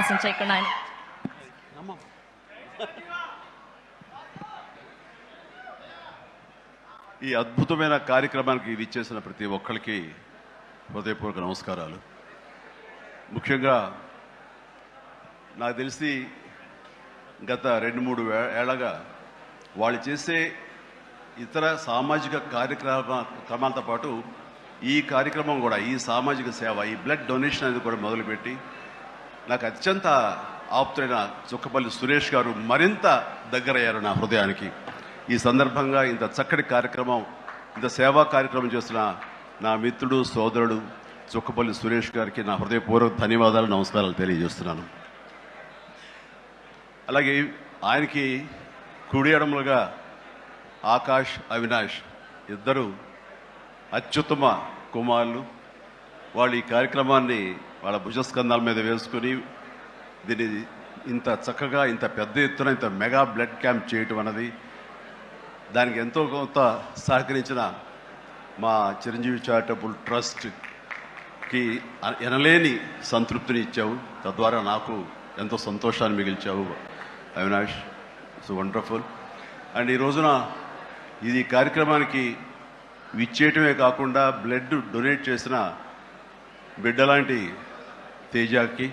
చేయకుండా ఆయన ఈ అద్భుతమైన కార్యక్రమానికి విచ్చేసిన ప్రతి ఒక్కరికి హృదయపూర్వక నమస్కారాలు. ముఖ్యంగా నాకు తెలిసి గత 2-3 ఏళ్లగా వాళ్ళు చేసే ఇతర సామాజిక కార్యక్రమాలతో పాటు ఈ కార్యక్రమం కూడా, ఈ సామాజిక సేవ, ఈ బ్లడ్ డొనేషన్ అనేది కూడా మొదలుపెట్టి నాకు అత్యంత ఆప్తులైన చుక్కపల్లి సురేష్ గారు మరింత దగ్గరయ్యారు నా హృదయానికి. ఈ సందర్భంగా ఇంత చక్కటి కార్యక్రమం, ఇంత సేవా కార్యక్రమం చేస్తున్న నా మిత్రుడు, సోదరుడు చుక్కపల్లి సురేష్ గారికి నా హృదయపూర్వక ధన్యవాదాలు, నమస్కారాలు తెలియజేస్తున్నాను. అలాగే ఆయనకి కుడి ఎడమలుగా ఆకాష్, అవినాష్ ఇద్దరు అత్యుత్తమ కుమారులు. వాళ్ళు ఈ కార్యక్రమాన్ని వాళ్ళ భుజస్కంధాల మీద వేసుకుని దీన్ని ఇంత చక్కగా, ఇంత పెద్ద ఎత్తున, ఇంత మెగా బ్లడ్ క్యాంప్ చేయటం అన్నది, దానికి ఎంతో కొంత సహకరించిన మా చిరంజీవి చారిటబుల్ ట్రస్ట్కి ఎనలేని సంతృప్తిని ఇచ్చావు. తద్వారా నాకు ఎంతో సంతోషాన్ని మిగిల్చావు అవినాష్. It's wonderful. అండ్ ఈ రోజున ఇది కార్యక్రమానికి విచ్చేయటమే కాకుండా బ్లడ్ డొనేట్ చేసిన బిడ్డలాంటి తేజాకి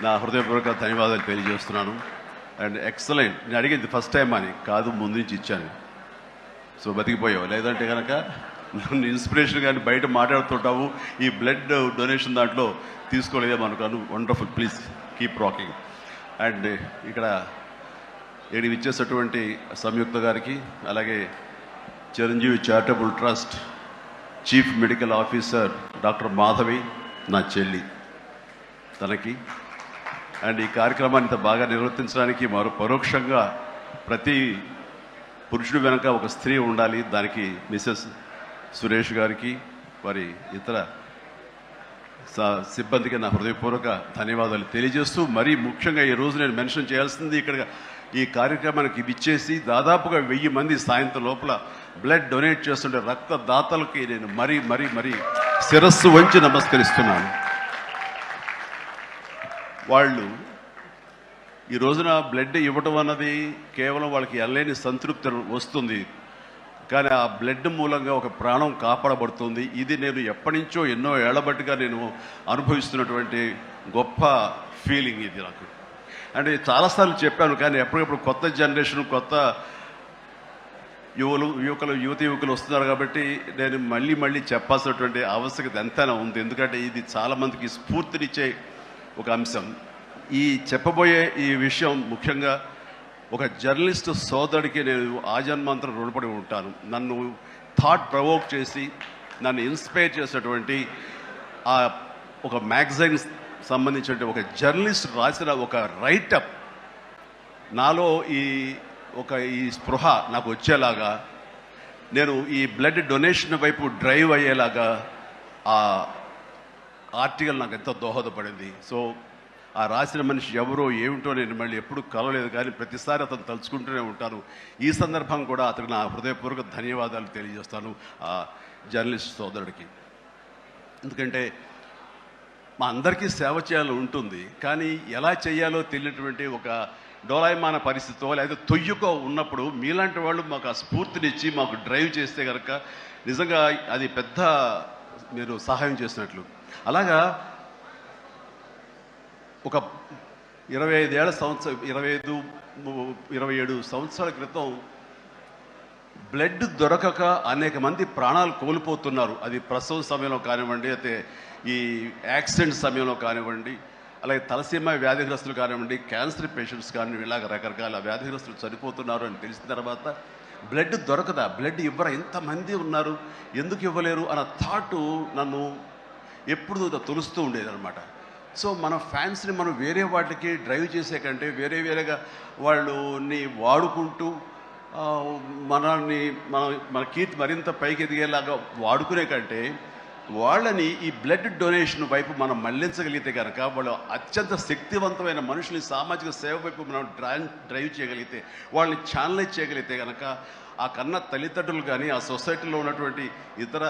నా హృదయపూర్వక ధన్యవాదాలు తెలియజేస్తున్నాను. And excellent. నేను అడిగింది ఫస్ట్ టైం అని కాదు, ముందు నుంచి ఇచ్చాను. సో బతికిపోయావు. లేదంటే కనుక నన్ను ఇన్స్పిరేషన్ కానీ బయట మాట్లాడుతుంటావు, ఈ బ్లడ్ డొనేషన్ దాంట్లో తీసుకోలేదేమనుకోను. Wonderful. Please keep rocking. And ఇక్కడ ఏడు ఇచ్చేసేటువంటి సంయుక్త గారికి, అలాగే Chiranjeevi charitable trust chief medical officer doctor Madhavi, నా చెల్లి, తనకి, అండ్ ఈ కార్యక్రమాన్ని ఇంత బాగా నిర్వర్తించడానికి పరోక్షంగా ప్రతి పురుషుడు వెనక ఒక స్త్రీ ఉండాలి, దానికి మిసెస్ సురేష్ గారికి, వారి ఇతర సిబ్బందికి నా హృదయపూర్వక ధన్యవాదాలు తెలియజేస్తూ, మరీ ముఖ్యంగా ఈ రోజు నేను మెన్షన్ చేయాల్సింది, ఇక్కడ ఈ కార్యక్రమానికి విచ్చేసి దాదాపుగా 1000 మంది సాయంత్రం లోపల బ్లడ్ డొనేట్ చేస్తుంటే రక్తదాతలకి నేను మరీ మరీ మరీ శిరస్సు వంచి నమస్కరిస్తున్నాను. వాళ్ళు ఈ రోజున బ్లడ్ ఇవ్వటం అన్నది కేవలం వాళ్ళకి ఎనలేని సంతృప్తి వస్తుంది, కానీ ఆ బ్లడ్ మూలంగా ఒక ప్రాణం కాపాడబడుతుంది. ఇది నేను ఎప్పటి నుంచో ఎన్నో ఏళ్లబట్టిగా నేను అనుభవిస్తున్నటువంటి గొప్ప ఫీలింగ్ ఇది నాకు. అంటే చాలాసార్లు చెప్పాను, కానీ ఎప్పటికప్పుడు కొత్త జనరేషన్, కొత్త యువకులు వస్తున్నారు కాబట్టి నేను మళ్ళీ చెప్పాల్సినటువంటి ఆవశ్యకత ఎంతైనా ఉంది. ఎందుకంటే ఇది చాలామందికి స్ఫూర్తినిచ్చే ఒక అంశం. ఈ చెప్పబోయే ఈ విషయం ముఖ్యంగా ఒక జర్నలిస్ట్ సోదరుడికి నేను ఆజన్మాంతరం రుణపడి ఉంటాను. నన్ను థాట్ ప్రవోక్ చేసి నన్ను ఇన్స్పైర్ చేసినటువంటి ఆ ఒక మ్యాగజైన్ సంబంధించిన ఒక జర్నలిస్ట్ రాసిన ఒక రైటప్ నాలో ఈ స్పృహ నాకు వచ్చేలాగా, నేను ఈ బ్లడ్ డొనేషన్ వైపు డ్రైవ్ అయ్యేలాగా ఆ ఆర్టికల్ నాకు ఎంతో దోహదపడింది. సో ఆ రాసిన మనిషి ఎవరో ఏమిటో నేను మళ్ళీ ఎప్పుడు కలవలేదు, కానీ ప్రతిసారి అతను తలుచుకుంటూనే ఉంటాను. ఈ సందర్భం కూడా అతనికి నా హృదయపూర్వక ధన్యవాదాలు తెలియజేస్తాను ఆ జర్నలిస్ట్ సోదరుడికి. ఎందుకంటే మా అందరికీ సేవ చేయాలని ఉంటుంది, కానీ ఎలా చేయాలో తెలియనటువంటి ఒక డోలాయమాన పరిస్థితితో లేదా తొయ్యుకో ఉన్నప్పుడు మీలాంటి వాళ్ళు మాకు ఆ స్ఫూర్తినిచ్చి మాకు డ్రైవ్ చేస్తే కనుక నిజంగా అది పెద్ద మీరు సహాయం చేసినట్లు. అలాగా ఒక 27 సంవత్సరాల క్రితం బ్లడ్ దొరకక అనేక మంది ప్రాణాలు కోల్పోతున్నారు. అది ప్రసవ సమయంలో కానివ్వండి, అయితే ఈ యాక్సిడెంట్ సమయంలో కానివ్వండి, అలాగే తలసీమ వ్యాధిగ్రస్తులు కానివ్వండి, క్యాన్సర్ పేషెంట్స్ కానివ్వండి, ఇలాగ రకరకాల వ్యాధిగ్రస్తులు చనిపోతున్నారు అని తెలిసిన తర్వాత బ్లడ్ దొరకదా, బ్లడ్ ఇవ్వరా, ఎంతమంది ఉన్నారు, ఎందుకు ఇవ్వలేరు అన్న థాటు నన్ను ఎప్పుడు తొలుస్తూ ఉండేది అనమాట. సో మన ఫ్యాన్స్ని మనం వేరే వాటికి డ్రైవ్ చేసే కంటే వేరేగా వాళ్ళని వాడుకుంటూ మన కీర్తి మరింత పైకి ఎదిగేలాగా వాడుకునే కంటే వాళ్ళని ఈ బ్లడ్ డొనేషన్ వైపు మనం మళ్లించగలిగితే కనుక, వాళ్ళు అత్యంత శక్తివంతమైన మనుషుల్ని సామాజిక సేవ వైపు మనం డ్రైవ్ చేయగలిగితే, వాళ్ళని ఛానలైజ్ చేయగలిగితే కనుక, ఆ కన్న తల్లిదండ్రులు కానీ, ఆ సొసైటీలో ఉన్నటువంటి ఇతర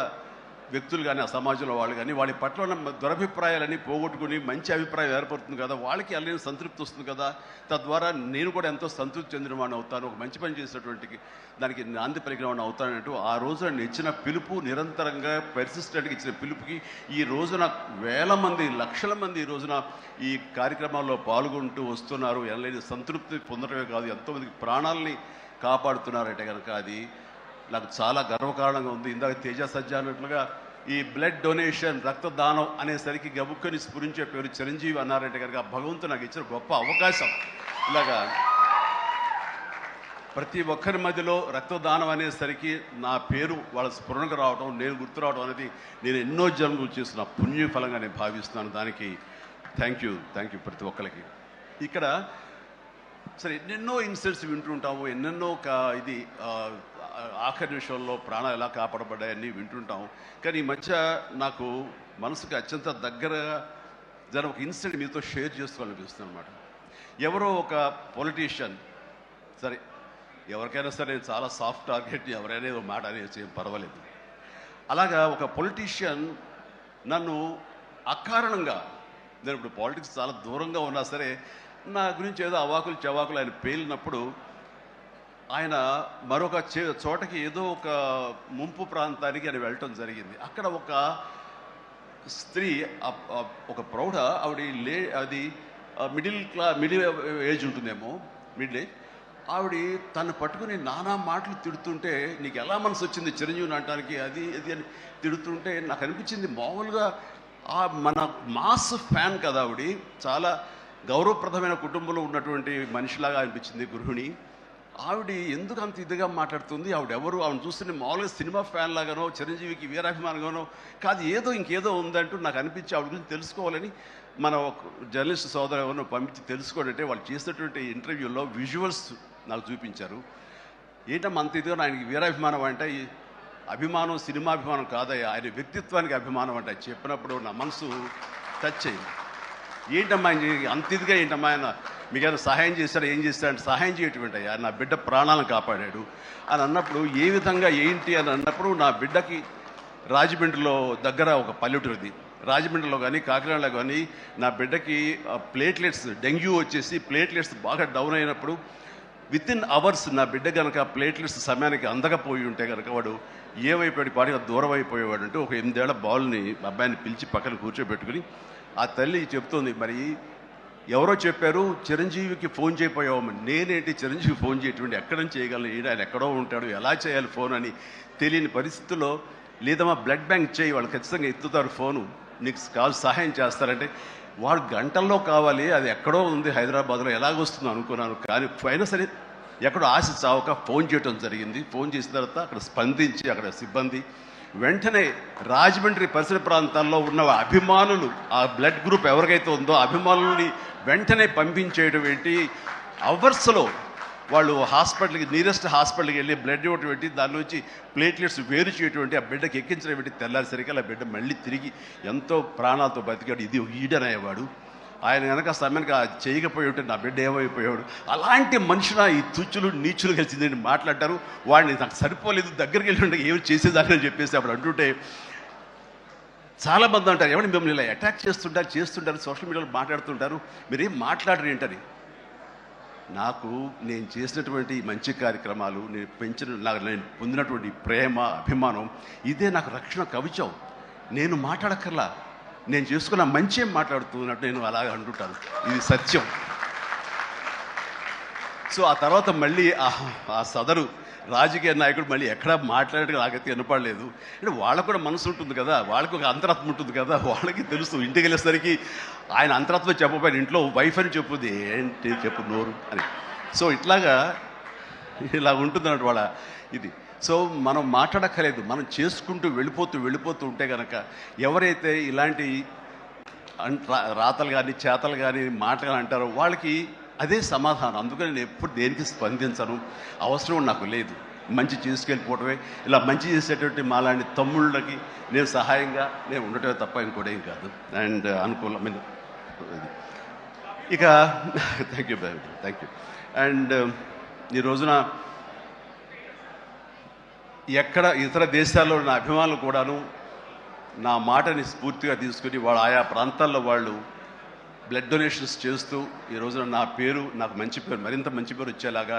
వ్యక్తులు కానీ ఆ సమాజంలో వాళ్ళు కానీ వాళ్ళ పట్ల ఉన్న దురభిప్రాయాలని పోగొట్టుకుని మంచి అభిప్రాయం ఏర్పడుతుంది కదా, వాళ్ళకి అల్లని సంతృప్తి వస్తుంది కదా, తద్వారా నేను కూడా ఎంతో సంతృప్తి చెందిన వాడిని అవుతాను, ఒక మంచి పని చేసినటువంటి దానికి నాంది పలికిన వాడిని అవుతానంటూ ఆ రోజున ఇచ్చిన పిలుపు, నిరంతరంగా పెర్సిస్టెంట్గా ఇచ్చిన పిలుపుకి ఈ రోజున వేల మంది, లక్షల మంది ఈ రోజున ఈ కార్యక్రమాల్లో పాల్గొంటూ వస్తున్నారు. ఎనలేని సంతృప్తి పొందడమే కాదు, ఎంతోమందికి ప్రాణాలని కాపాడుతున్నారంటే కనుక అది నాకు చాలా గర్వకారణంగా ఉంది. ఇందాక తేజ సజ్జ అన్నట్లుగా ఈ బ్లడ్ డొనేషన్, రక్తదానం అనేసరికి గబుక్కని స్ఫురించే పేరు చిరంజీవి అన్నారంటే కనుక భగవంతుడు నాకు ఇచ్చిన గొప్ప అవకాశం. ఇలాగా ప్రతి ఒక్కరి మధ్యలో రక్తదానం అనేసరికి నా పేరు వాళ్ళ స్ఫురణకు రావడం, నేను గుర్తు రావడం అనేది నేను ఎన్నో జన్మలు చేస్తున్న పుణ్య ఫలంగా నేను భావిస్తున్నాను. దానికి థ్యాంక్ యూ ప్రతి ఒక్కరికి. ఇక్కడ సరే ఎన్నెన్నో ఇన్సిడెంట్స్ వింటుంటాము, ఎన్నెన్నో ఇది ఆఖరి నిమిషంలో ప్రాణాలు ఎలా కాపాడబడ్డాయని వింటుంటాం. కానీ ఈ మధ్య నాకు మనసుకు అత్యంత దగ్గరగా జరిగిన ఒక ఇన్సిడెంట్ మీతో షేర్ చేసుకోవాలనిపిస్తుంది అనమాట. ఎవరో ఒక పొలిటీషియన్, సరే ఎవరికైనా సరే చాలా సాఫ్ట్ టార్గెట్, ఎవరైనా ఏదో మాట అనేది ఏం పర్వాలేదు. అలాగా ఒక పొలిటీషియన్ నన్ను అకారణంగా, నేను ఇప్పుడు పాలిటిక్స్ చాలా దూరంగా ఉన్నా సరే నా గురించి ఏదో అవాకులు చవాకులు ఆయన పేలినప్పుడు ఆయన మరొక చోటకి ఏదో ఒక ముంపు ప్రాంతానికి ఆయన వెళ్ళటం జరిగింది. అక్కడ ఒక స్త్రీ, ఒక ప్రౌఢ ఆవిడ అది మిడిల్ ఏజ్ ఉంటుందేమో, మిడిల్ ఏజ్ ఆవిడ తను పట్టుకుని నానా మాటలు తిడుతుంటే, నీకు ఎలా మనసు వచ్చింది చిరంజీవిని అనటానికి, అది ఇది అని తిడుతుంటే నాకు అనిపించింది మామూలుగా మన మాస్ ఫ్యాన్ కదా ఆవిడ, చాలా గౌరవప్రదమైన కుటుంబంలో ఉన్నటువంటి మనిషిలాగా అనిపించింది, గృహిణి. ఆవిడ ఎందుకు అంత ఇదిగా మాట్లాడుతుంది, ఆవిడెవరు, ఆవిడ చూస్తుంటే మామూలుగా సినిమా ఫ్యాన్ లాగానో చిరంజీవికి వీరాభిమానంగానో కాదు, ఇంకేదో ఉందంటూ నాకు అనిపించి ఆవిడ గురించి తెలుసుకోవాలని మన జర్నలిస్ట్ సోదరు ఎవరినో పంపించి తెలుసుకోవాలంటే వాళ్ళు చేసినటువంటి ఇంటర్వ్యూలో విజువల్స్ నాకు చూపించారు. ఏంటమ్మా అంత ఇదిగా, ఆయనకి వీరాభిమానం అంటే అభిమానం సినిమాభిమానం కాదయ్యా, ఆయన వ్యక్తిత్వానికి అభిమానం అంటే చెప్పినప్పుడు నా మనసు టచ్ అయింది. ఏంటమ్మా అంత ఇదిగా, ఏంటమ్మా ఆయన మీకు ఏమైనా సహాయం చేశారా, ఏం చేశారంటే సహాయం చేయటువంటి అయ్యా, నా బిడ్డ ప్రాణాలను కాపాడాడు అని అన్నప్పుడు, ఏ విధంగా ఏంటి అని అన్నప్పుడు, నా బిడ్డకి రాజమండ్రిలో దగ్గర ఒక పల్లెటూరిది, రాజమండ్రిలో కానీ కాకినాడలో కానీ నా బిడ్డకి ప్లేట్లెట్స్, డెంగ్యూ వచ్చేసి ప్లేట్లెట్స్ బాగా డౌన్ అయినప్పుడు వితిన్ అవర్స్ నా బిడ్డ కనుక ప్లేట్లెట్స్ సమయానికి అందకపోయి ఉంటే కనుక వాడు ఏమైపోయాడు, పాటిగా దూరం అయిపోయేవాడు. అంటే ఒక 8 ఏళ్ల బాలుని అబ్బాయిని పిలిచి పక్కన కూర్చోబెట్టుకుని ఆ తల్లి చెప్తోంది, మరి ఎవరో చెప్పారు చిరంజీవికి ఫోన్ చేయపోయావమ్మని. నేనేంటి చిరంజీవి ఫోన్ చేయటువంటి, ఎక్కడ నుంచి చేయగలను, ఆయన ఎక్కడో ఉంటాడు, ఎలా చేయాలి ఫోన్ అని తెలియని పరిస్థితుల్లో, లేదమ్మా బ్లడ్ బ్యాంక్ చేయి, వాళ్ళు ఖచ్చితంగా ఎత్తుతారు ఫోను, నీకు కాల్ సహాయం చేస్తారంటే, వాడు గంటల్లో కావాలి, అది ఎక్కడో ఉంది హైదరాబాద్లో, ఎలాగొస్తుందో అనుకున్నాను. కానీ అయినా సరే ఎక్కడో ఆశ చావక ఫోన్ చేయడం జరిగింది. ఫోన్ చేసిన తర్వాత అక్కడ స్పందించి అక్కడ సిబ్బంది వెంటనే రాజమండ్రి పరిసర ప్రాంతాల్లో ఉన్న అభిమానులు, ఆ బ్లడ్ గ్రూప్ ఎవరికైతే ఉందో అభిమానుల్ని వెంటనే పంపించేయడం ఏంటి, అవర్స్లో వాళ్ళు హాస్పిటల్కి, నియరెస్ట్ హాస్పిటల్కి వెళ్ళి బ్లడ్ ఇవ్వటం ఏంటి, దాని నుంచి ప్లేట్లెట్స్ వేరు చేయటువంటి, ఆ బిడ్డకి ఎక్కించడం ఏంటి, తెల్లారిసరికి ఆ బిడ్డ మళ్ళీ తిరిగి ఎంతో ప్రాణాలతో బతికాడు. ఇది ఈడనయ్యేవాడు. ఆయన కనుక సమయానికి చేయకపోయి ఉంటే నా బిడ్డ ఏమైపోయాడు. అలాంటి మనుషుల ఈ తుచ్చులు నీచులు కలిసిందని మాట్లాడతారు. వాడిని నాకు సరిపోలేదు, దగ్గరికి వెళ్ళి ఉంటే ఏమి చేసేదాన్ని చెప్పేసి అప్పుడు అంటుంటే చాలామంది అంటారు, ఎవరిని మిమ్మల్ని ఇలా అటాక్ చేస్తుంటారు సోషల్ మీడియాలో మాట్లాడుతుంటారు, మీరేం మాట్లాడరు ఏంటని. నాకు నేను చేసినటువంటి మంచి కార్యక్రమాలు, నేను పొందినటువంటి ప్రేమ, అభిమానం, ఇదే నాకు రక్షణ కవచం. నేను మాట్లాడక్కర్లా, నేను చేసుకున్న మంచి మాట్లాడుతున్నట్టు నేను అలాగే అంటుంటాను, ఇది సత్యం. సో ఆ తర్వాత మళ్ళీ ఆ సదరు రాజకీయ నాయకుడు మళ్ళీ ఎక్కడా మాట్లాడేది నాకైతే వినపడలేదు. అంటే వాళ్ళకు కూడా మనసు ఉంటుంది కదా, వాళ్ళకి ఒక అంతరాత్మ ఉంటుంది కదా, వాళ్ళకి తెలుసు. ఇంటికి వెళ్ళేసరికి ఆయన అంతరాత్మ చెప్పబోయిన ఇంట్లో వైఫ్ అని చెప్పుద్ది, ఏంటి చెప్పు నోరు అని. సో ఇలా ఉంటుంది అన్నట్టు వాళ్ళ ఇది. సో మనం మాట్లాడక్కర్లేదు, మనం చేసుకుంటూ వెళ్ళిపోతూ ఉంటే కనుక ఎవరైతే ఇలాంటి రాతలు కానీ చేతలు కానీ మాటలు అంటారో వాళ్ళకి అదే సమాధానం. అందుకని నేను ఎప్పుడు దేనికి స్పందించను, అవసరం నాకు లేదు. మంచి చేసుకెళ్ళిపోవటమే, ఇలా మంచి చేసేటువంటి మాలాంటి తమ్ముళ్ళకి నేను సహాయంగా నేను ఉండటమే తప్ప ఇంకోటి ఏం కాదు. అండ్ అనుకూలమైన ఇక థ్యాంక్ యూ. అండ్ ఈ రోజున ఎక్కడ ఇతర దేశాల్లో ఉన్న అభిమానులు కూడాను నా మాటని స్ఫూర్తిగా తీసుకుని వాళ్ళు ఆయా ప్రాంతాల్లో వాళ్ళు బ్లడ్ డొనేషన్స్ చేస్తూ ఈ రోజున నా పేరు, నాకు మంచి పేరు, మరింత మంచి పేరు వచ్చేలాగా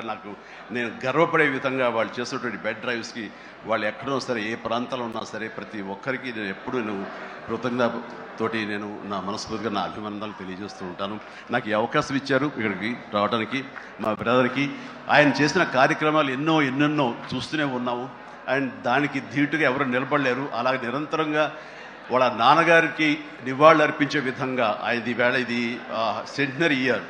నేను గర్వపడే విధంగా వాళ్ళు చేసేటువంటి బెడ్ డ్రైవ్స్కి వాళ్ళు ఎక్కడో సరే, ఏ ప్రాంతంలో ఉన్నా సరే, ప్రతి ఒక్కరికి నేను ఎప్పుడు కృతజ్ఞతతోటి నేను నా మనస్ఫూర్తిగా నా అభినందనలు తెలియజేస్తూ ఉంటాను. నాకు ఈ అవకాశం ఇచ్చారు ఇక్కడికి రావడానికి. మా బ్రదర్కి ఆయన చేసిన కార్యక్రమాలు ఎన్నెన్నో చూస్తూనే ఉన్నాము. అండ్ దానికి ధీటుగా ఎవరు నిలబడలేరు. అలాగే నిరంతరంగా వాళ్ళ నాన్నగారికి నివాళులు అర్పించే విధంగా ఇది సెంటనరీ ఇయర్.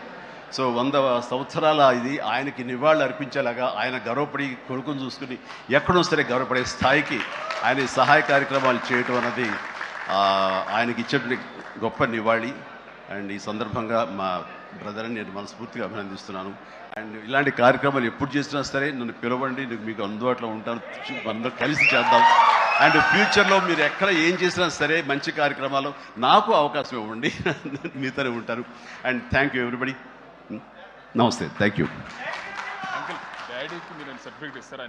సో 100 సంవత్సరాల ఇది ఆయనకి నివాళులు అర్పించేలాగా ఆయన గర్వపడి కొడుకుని చూసుకుని ఎక్కడో సరే గర్వపడే స్థాయికి ఆయన సహాయ కార్యక్రమాలు చేయటం అన్నది ఆయనకి ఇచ్చే గొప్ప నివాళి. అండ్ ఈ సందర్భంగా మా బ్రదర్ని నేను మనస్ఫూర్తిగా అభినందిస్తున్నాను. అండ్ ఇలాంటి కార్యక్రమాలు ఎప్పుడు చేసినా సరే నన్ను పిలవండి, మీకు అందుబాటులో ఉంటాను, అందరూ కలిసి చేద్దాం. అండ్ ఫ్యూచర్లో మీరు ఎక్కడ ఏం చేసినా సరే మంచి కార్యక్రమాలు నాకు అవకాశం ఇవ్వండి, మీతోనే ఉంటారు. And thank you everybody. నమస్తే, థ్యాంక్ యూ. అంకుల్ డాడీకి మీరు సర్టిఫికేట్ ఇస్తారా?